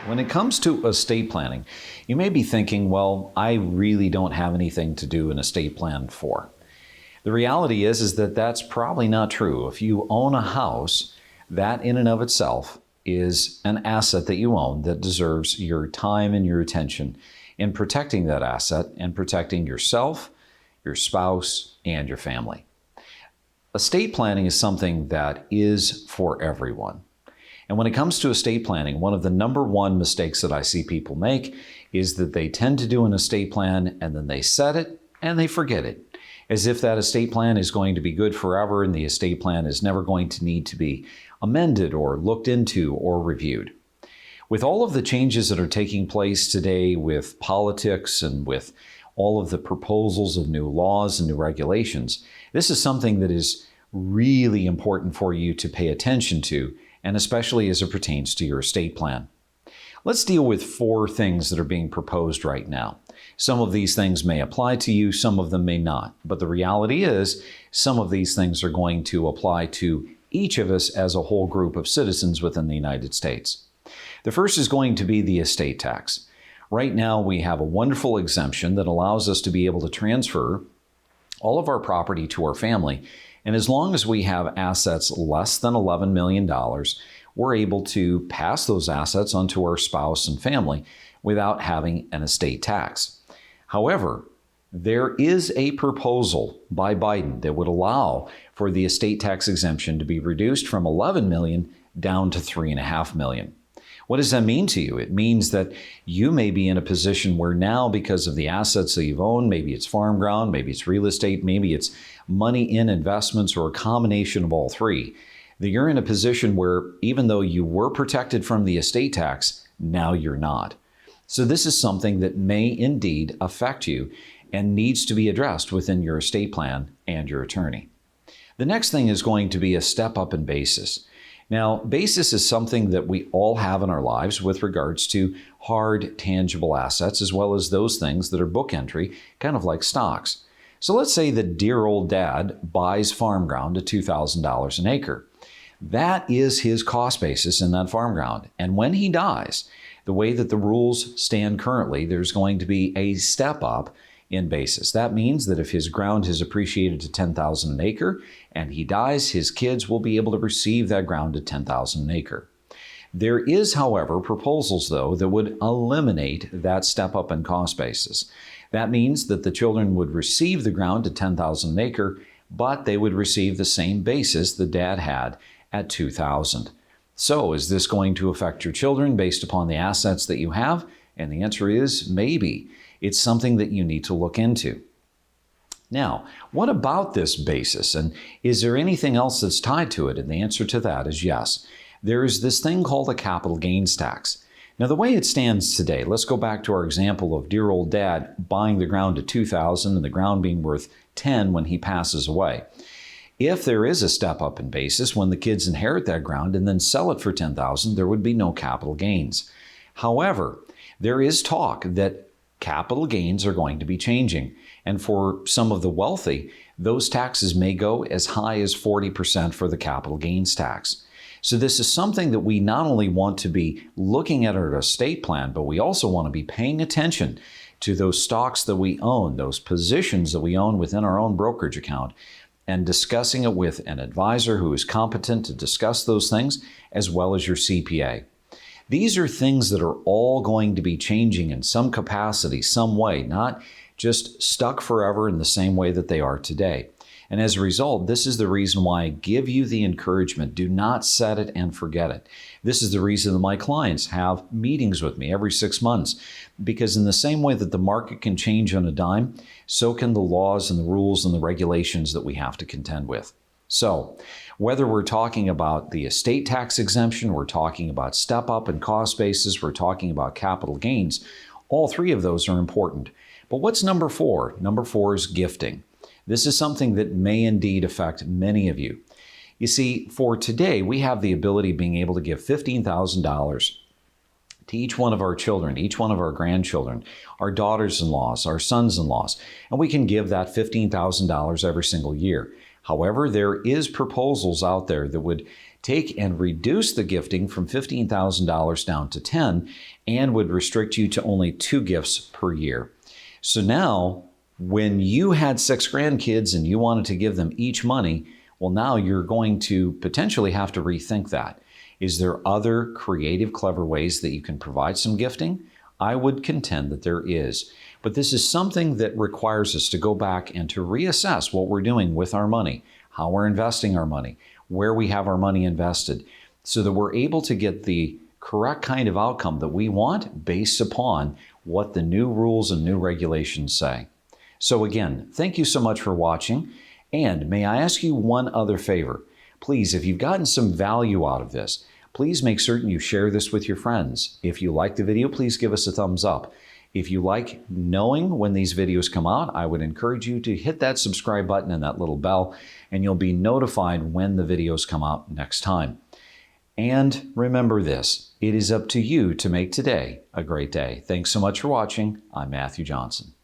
When it comes to estate planning, you may be thinking, well, I really don't have anything to do an estate plan for. The reality is that that's probably not true. If you own a house, that in and of itself is an asset that you own that deserves your time and your attention in protecting that asset and protecting yourself, your spouse, and your family. Estate planning is something that is for everyone. And when it comes to estate planning, one of the number one mistakes that I see people make is that they tend to do an estate plan and then they set it and they forget it, as if that estate plan is going to be good forever and the estate plan is never going to need to be amended or looked into or reviewed. With all of the changes that are taking place today with politics and with all of the proposals of new laws and new regulations, this is something that is really important for you to pay attention to, and especially as it pertains to your estate plan. Let's deal with 4 things that are being proposed right now. Some of these things may apply to you, some of them may not. But the reality is, some of these things are going to apply to each of us as a whole group of citizens within the United States. The first is going to be the estate tax. Right now, we have a wonderful exemption that allows us to be able to transfer all of our property to our family. And as long as we have assets less than $11 million, we're able to pass those assets onto our spouse and family without having an estate tax. However, there is a proposal by Biden that would allow for the estate tax exemption to be reduced from $11 million down to $3.5 million. What does that mean to you? It means that you may be in a position where now, because of the assets that you've owned, maybe it's farm ground, maybe it's real estate, maybe it's money in investments, or a combination of all 3, that you're in a position where even though you were protected from the estate tax, now you're not. So this is something that may indeed affect you and needs to be addressed within your estate plan and your attorney. The next thing is going to be a step up in basis. Now, basis is something that we all have in our lives with regards to hard, tangible assets, as well as those things that are book entry, kind of like stocks. So let's say that dear old dad buys farm ground at $2,000 an acre. That is his cost basis in that farm ground. And when he dies, the way that the rules stand currently, there's going to be a step up in basis. That means that if his ground has appreciated to $10,000 an acre and he dies, his kids will be able to receive that ground at $10,000 an acre. There is, however, proposals, though, that would eliminate that step up in cost basis. That means that the children would receive the ground at $10,000 an acre, but they would receive the same basis the dad had at $2,000. So is this going to affect your children based upon the assets that you have? And the answer is maybe. It's something that you need to look into. Now, what about this basis? And is there anything else that's tied to it? And the answer to that is yes. There is this thing called a capital gains tax. Now, the way it stands today, let's go back to our example of dear old dad buying the ground at $2,000 and the ground being worth $10,000 when he passes away. If there is a step up in basis when the kids inherit that ground and then sell it for $10,000, there would be no capital gains. However, there is talk that capital gains are going to be changing. And for some of the wealthy, those taxes may go as high as 40% for the capital gains tax. So this is something that we not only want to be looking at our estate plan, but we also want to be paying attention to those stocks that we own, those positions that we own within our own brokerage account, and discussing it with an advisor who is competent to discuss those things, as well as your CPA. These are things that are all going to be changing in some capacity, some way, not just stuck forever in the same way that they are today. And as a result, this is the reason why I give you the encouragement. Do not set it and forget it. This is the reason that my clients have meetings with me every 6 months, because in the same way that the market can change on a dime, so can the laws and the rules and the regulations that we have to contend with. So, whether we're talking about the estate tax exemption, we're talking about step up in cost basis, we're talking about capital gains, all 3 of those are important. But what's number 4? Number 4 is gifting. This is something that may indeed affect many of you. You see, for today, we have the ability of being able to give $15,000 to each one of our children, each one of our grandchildren, our daughters-in-laws, our sons-in-laws, and we can give that $15,000 every single year. However, there is proposals out there that would take and reduce the gifting from $15,000 down to 10 and would restrict you to only 2 gifts per year. So now, when you had 6 grandkids and you wanted to give them each money, well, now you're going to potentially have to rethink that. Is there other creative, clever ways that you can provide some gifting? I would contend that there is. But this is something that requires us to go back and to reassess what we're doing with our money, how we're investing our money, where we have our money invested, so that we're able to get the correct kind of outcome that we want based upon what the new rules and new regulations say. So again, thank you so much for watching. And may I ask you one other favor? Please, if you've gotten some value out of this, please make certain you share this with your friends. If you like the video, please give us a thumbs up. If you like knowing when these videos come out, I would encourage you to hit that subscribe button and that little bell, and you'll be notified when the videos come out next time. And remember this, it is up to you to make today a great day. Thanks so much for watching. I'm Matthew Johnson.